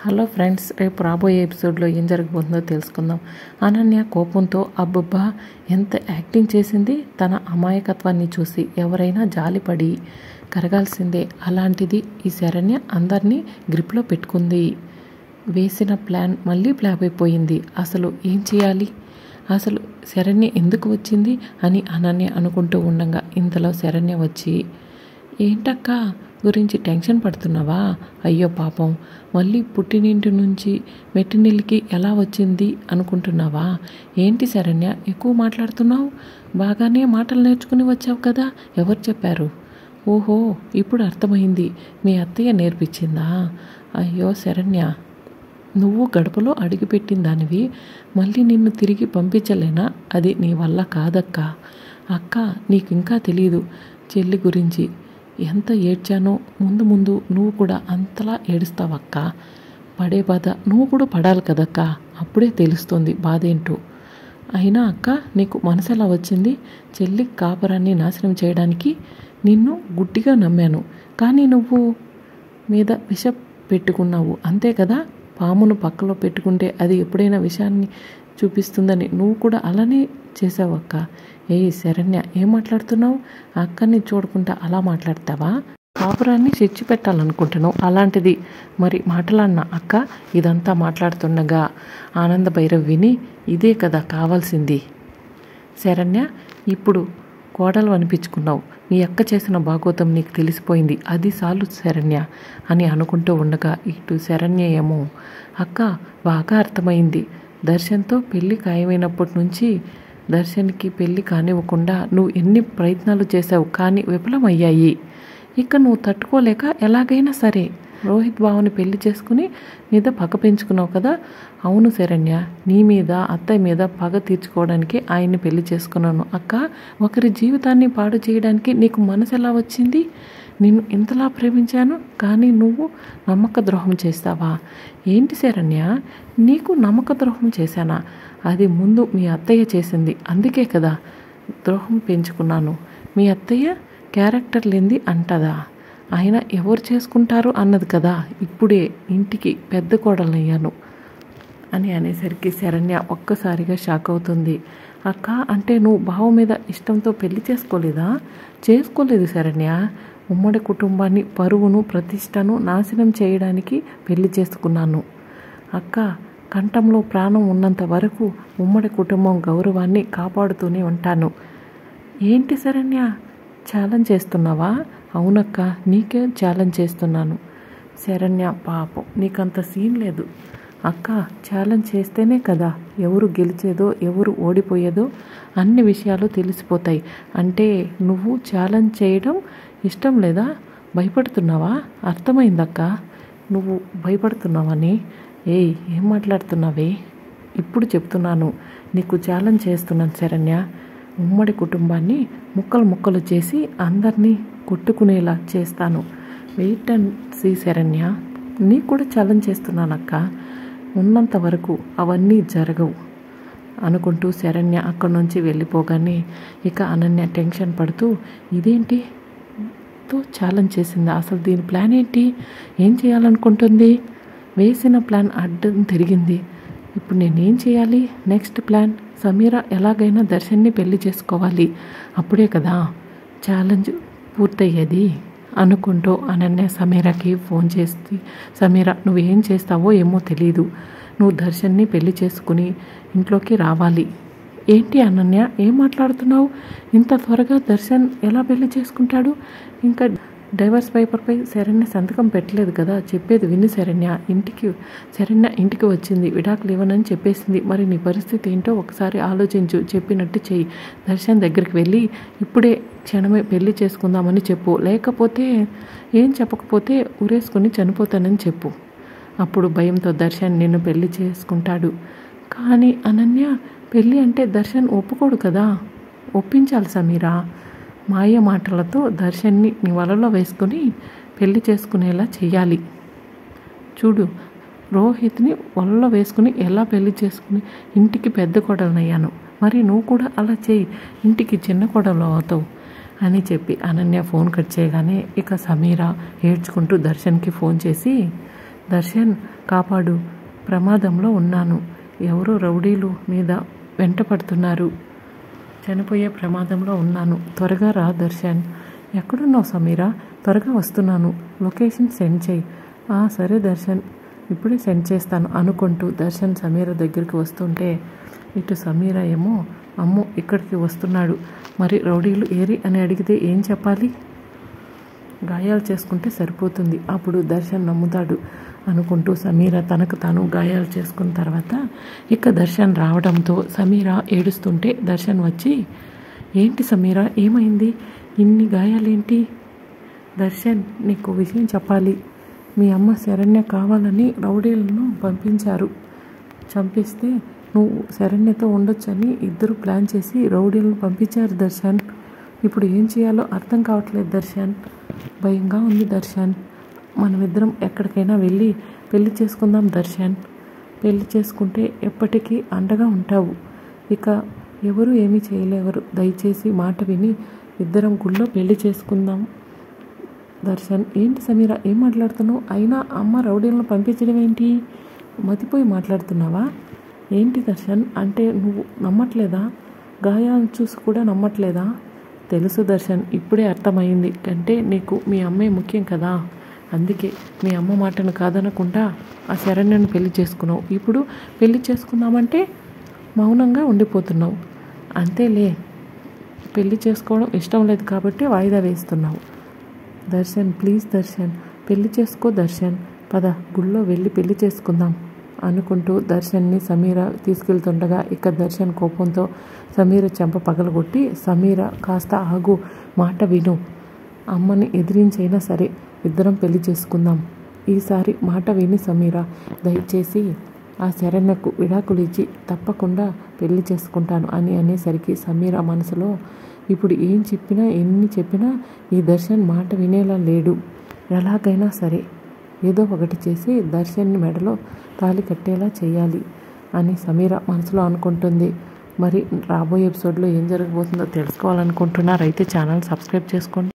Hello friends, రేపు రాబోయే ఎపిసోడ్లో ఏం జరగబోతుందో తెలుసుకుందాం. అనన్య కోపంతో అబ్బబ్బా ఎంత యాక్టింగ్ చేసింది. తన అమాయకత్వాన్ని చూసి ఎవరైనా జాలిపడి కరగాల్సిందే. అలాంటిది ఈ శరణ్య అందరినీ గ్రిప్లో పెట్టుకుంది. వేసిన ప్లాన్ మళ్ళీ ఫ్లాప్ అయిపోయింది. అసలు ఏం చేయాలి, అసలు శరణ్య ఎందుకు వచ్చింది అని అనన్య అనుకుంటూ ఉండగా ఇంతలో శరణ్య వచ్చి, ఏంటక్క గురించి టెన్షన్ పడుతున్నావా? అయ్యో పాపం, మళ్ళీ పుట్టినింటి నుంచి మెట్టినిల్లికి ఎలా వచ్చింది అనుకుంటున్నావా? ఏంటి శరణ్య ఎక్కువ మాట్లాడుతున్నావు? బాగానే మాటలు నేర్చుకుని వచ్చావు కదా, ఎవరు చెప్పారు? ఓహో, ఇప్పుడు అర్థమైంది, మీ అత్తయ్య నేర్పించిందా? అయ్యో శరణ్య, నువ్వు గడపలో అడుగుపెట్టిన దానివి మళ్ళీ నిన్ను తిరిగి పంపించలేనా? అది నీ వల్ల కాదక్క. అక్క, నీకు ఇంకా తెలీదు చెల్లి గురించి. ఎంత ఏడ్చానో ముందు ముందు నువ్వు కూడా అంతలా ఏడుస్తావక్క. పడే బాధ నువ్వు కూడా పడాలి కదక్క, అప్పుడే తెలుస్తుంది బాధ ఏంటో. అయినా అక్క, నీకు మనసు ఎలా వచ్చింది? చెల్లి కాపురాన్ని నాశనం చేయడానికి నిన్ను గుడ్డిగా నమ్మాను, కానీ నువ్వు మీద విష పెట్టుకున్నావు అంతే కదా. పామును పక్కలో పెట్టుకుంటే అది ఎప్పుడైనా విషయాన్ని చూపిస్తుందని నువ్వు కూడా అలానే చేసావక్క. శరణ్య, ఏం మాట్లాడుతున్నావు? అక్కని చూడకుండా అలా మాట్లాడతావా? కాపురాన్ని తెచ్చి పెట్టాలనుకుంటున్నావు, అలాంటిది మరి మాటలన్నా అక్క. ఇదంతా మాట్లాడుతుండగా ఆనంద భైరవ్ విని, ఇదే కదా కావాల్సింది శరణ్య, ఇప్పుడు కోడలు అనిపించుకున్నావు. మీ అక్క చేసిన భాగోతం నీకు తెలిసిపోయింది, అది చాలు శరణ్య అని అనుకుంటూ ఉండగా ఇటు శరణ్య ఏమో, అక్క బాగా అర్థమైంది. దర్శన్తో పెళ్ళి ఖాయమైనప్పటి నుంచి దర్శన్కి పెళ్ళి కానివ్వకుండా నువ్వు ఎన్ని ప్రయత్నాలు చేశావు, కానీ విఫలమయ్యాయి. ఇక నువ్వు తట్టుకోలేక ఎలాగైనా సరే రోహిత్ బావని పెళ్లి చేసుకుని మీద పగ పెంచుకున్నావు కదా. అవును శరణ్య, నీ మీద అత్తయ్య మీద పగ తీర్చుకోవడానికి ఆయన్ని పెళ్లి చేసుకున్నాను అక్క. ఒకరి జీవితాన్ని పాడు చేయడానికి నీకు మనసు ఎలా వచ్చింది? నిన్ను ఇంతలా ప్రేమించాను, కానీ నువ్వు నమ్మక ద్రోహం చేస్తావా? ఏంటి శరణ్య, నీకు నమ్మక ద్రోహం చేశానా? అది ముందు మీ అత్తయ్య చేసింది, అందుకే కదా ద్రోహం పెంచుకున్నాను. మీ అత్తయ్య క్యారెక్టర్ లేనిది అంటదా? ఆయన ఎవరు చేసుకుంటారు అన్నది కదా. ఇప్పుడే ఇంటికి పెద్ద కోడలయ్యాను అని అనేసరికి శరణ్య ఒక్కసారిగా షాక్ అవుతుంది. అక్క, అంటే నువ్వు బావ మీద ఇష్టంతో పెళ్లి చేసుకోలేదా? చేసుకోలేదు శరణ్య. ఉమ్మడి కుటుంబాన్ని, పరువును, ప్రతిష్టను నాశనం చేయడానికి పెళ్లి చేసుకున్నాను అక్క. కంఠంలో ప్రాణం ఉన్నంత వరకు ఉమ్మడి కుటుంబం గౌరవాన్ని కాపాడుతూనే ఉంటాను. ఏంటి శరణ్య, ఛాలెంజ్ చేస్తున్నావా? అవునక్క, నీకే ఛాలెంజ్ చేస్తున్నాను. శరణ్య, పాపం నీకంత సీన్ లేదు అక్క. ఛాలెంజ్ చేస్తేనే కదా ఎవరు గెలిచేదో ఎవరు ఓడిపోయేదో అన్ని విషయాలు తెలిసిపోతాయి. అంటే నువ్వు ఛాలెంజ్ చేయడం ఇష్టం లేదా? భయపడుతున్నావా? అర్థమైందక్క, నువ్వు భయపడుతున్నావని. ఏం మాట్లాడుతున్నావే? ఇప్పుడు చెప్తున్నాను, నీకు ఛాలెంజ్ చేస్తున్నాను శరణ్య. ఉమ్మడి కుటుంబాన్ని ముక్కలు ముక్కలు చేసి అందరినీ కొట్టుకునేలా చేస్తాను. Wait and see Saranya. నీకు కూడా ఛాలెంజ్ చేస్తున్నానక్క. ఉన్నంత వరకు అవన్నీ జరగవు అనుకుంటూ శరణ్య అక్కడి నుంచి వెళ్ళిపోగానే ఇక అనన్య టెన్షన్ పడుతూ, ఇదేంటి తో ఛాలెంజ్ చేసిందా? అసలు దీని ప్లాన్ ఏంటి? ఏం చేయాలనుకుంటుంది? వేసిన ప్లాన్ అడ్డం తిరిగింది. ఇప్పుడు నేనేం చేయాలి? నెక్స్ట్ ప్లాన్, సమీర ఎలాగైనా దర్శన్ని పెళ్లి చేసుకోవాలి, అప్పుడే కదా ఛాలెంజ్ పూర్తయ్యేది అనుకుంటూ అనన్య సమీరకి ఫోన్ చేసి, సమీర నువ్వేం చేస్తావో ఏమో తెలీదు, నువ్వు దర్శన్ని పెళ్లి చేసుకుని ఇంట్లోకి రావాలి. ఏంటి అనన్య, ఏం మాట్లాడుతున్నావు? ఇంత త్వరగా దర్శన్ ఎలా పెళ్లి చేసుకుంటాడు? ఇంకా డైవర్స్ పేపర్పై శరణ్య సంతకం పెట్టలేదు కదా. చెప్పేది విని శరణ్య. శరణ్య ఇంటికి వచ్చింది, విడాకులు ఇవ్వనని చెప్పేసింది. మరి నీ పరిస్థితి ఏంటో ఒకసారి ఆలోచించు. చెప్పినట్టు చెయ్యి. దర్శన్ దగ్గరికి వెళ్ళి ఇప్పుడే క్షణమే పెళ్లి చేసుకుందామని చెప్పు. లేకపోతే ఏం చెప్పకపోతే ఉరేసుకుని చనిపోతానని చెప్పు. అప్పుడు భయంతో దర్శన్ నిన్ను పెళ్లి చేసుకుంటాడు. కానీ అనన్య, పెళ్ళి అంటే దర్శన్ ఒప్పుకోడు కదా. ఒప్పించాలి సమీరా. మాయ మాటలతో దర్శన్ని నీ వలలో వేసుకొని పెళ్లి చేసుకునేలా చెయ్యాలి. చూడు, రోహిత్ని వలలో వేసుకుని ఎలా పెళ్లి చేసుకుని ఇంటికి పెద్ద కోడలనయ్యాను, మరి నువ్వు కూడా అలా చేయి, ఇంటికి చిన్న కోడలు అవుతావు అని చెప్పి అనన్య ఫోన్ కట్ చేయగానే ఇక సమీర ఏడ్చుకుంటూ దర్శన్కి ఫోన్ చేసి, దర్శన్ కాపాడు, ప్రమాదంలో ఉన్నాను, ఎవరో రౌడీలు మీద వెంట పడుతున్నారు, చనిపోయే ప్రమాదంలో ఉన్నాను, త్వరగా రా దర్శన్. ఎక్కడున్నావు సమీరా? త్వరగా వస్తున్నాను, లొకేషన్ సెండ్ చేయి. సరే దర్శన్, ఇప్పుడే సెండ్ చేస్తాను అనుకుంటూ దర్శన్ సమీర దగ్గరికి వస్తుంటే ఇటు సమీర ఏమో అమ్మో ఇక్కడికి వస్తున్నాడు, మరి రౌడీలు ఏరి అని అడిగితే ఏం చెప్పాలి? గాయాలు చేసుకుంటే సరిపోతుంది, అప్పుడు దర్శన్ నమ్ముతాడు అనుకుంటూ సమీర తనకు తాను గాయాలు చేసుకున్న తర్వాత ఇక దర్శన్ రావడంతో సమీర ఏడుస్తుంటే దర్శన్ వచ్చి, ఏంటి సమీర ఏమైంది, ఇన్ని గాయాలేంటి? దర్శన్ నీకు విషయం చెప్పాలి, మీ అమ్మ శరణ్య కావాలని రౌడీలను పంపించారు, చంపిస్తే నువ్వు శరణ్యతో ఉండొచ్చని ఇద్దరు ప్లాన్ చేసి రౌడీలను పంపించారు దర్శన్. ఇప్పుడు ఏం చేయాలో అర్థం కావట్లేదు దర్శన్, భయంగా ఉంది దర్శన్. మనమిద్దరం ఎక్కడికైనా వెళ్ళి పెళ్లి చేసుకుందాం దర్శన్, పెళ్లి చేసుకుంటే ఎప్పటికీ అండగా ఉంటావు, ఇక ఎవరు ఏమీ చేయలేవరు, దయచేసి మాట విని ఇద్దరం గుళ్ళో పెళ్లి చేసుకుందాం దర్శన్. ఏంటి సమీర ఏం మాట్లాడుతున్నావు? అయినా అమ్మ రౌడీలను పంపించడం ఏంటి? మతిపోయి మాట్లాడుతున్నావా ఏంటి దర్శన్? అంటే నువ్వు నమ్మట్లేదా? గాయాలను చూసి కూడా నమ్మట్లేదా? తెలుసు దర్శన్, ఇప్పుడే అర్థమైంది, అంటే నీకు మీ అమ్మే ముఖ్యం కదా, అందుకే మీ అమ్మ మాటను కాదనకుండా ఆ శరణ్యను పెళ్లి చేసుకున్నావు, ఇప్పుడు పెళ్లి చేసుకుందామంటే మౌనంగా ఉండిపోతున్నావు, అంతేలే, పెళ్లి చేసుకోవడం ఇష్టం లేదు కాబట్టి వాయిదా వేస్తున్నావు. దర్శన్ ప్లీజ్ దర్శన్, పెళ్లి చేసుకో దర్శన్, పద గుళ్ళో వెళ్ళి పెళ్లి చేసుకుందాం అనుకుంటూ దర్శన్ని సమీర తీసుకెళ్తుండగా ఇక దర్శన్ కోపంతో సమీర చెంప పగలగొట్టి, సమీర కాస్త ఆగు, మాట విను, అమ్మని ఎదిరించైనా సరే ఇద్దరం పెళ్లి చేసుకుందాం, ఈసారి మాట విని సమీర, దయచేసి ఆ శరణ్యకు విడాకులు ఇచ్చి తప్పకుండా పెళ్లి చేసుకుంటాను అని అనేసరికి సమీర మనసులో ఇప్పుడు ఏం చెప్పినా ఎన్ని చెప్పినా ఈ దర్శన్ మాట వినేలా లేడు, ఎలాగైనా సరే ఏదో ఒకటి చేసి దర్శన్ని మెడలో తాళి కట్టేలా చేయాలి అని సమీర మనసులో అనుకుంటుంది. మరి రాబోయే ఎపిసోడ్లో ఏం జరగబోతుందో తెలుసుకోవాలనుకుంటున్నారైతే ఛానల్ సబ్స్క్రైబ్ చేసుకోండి.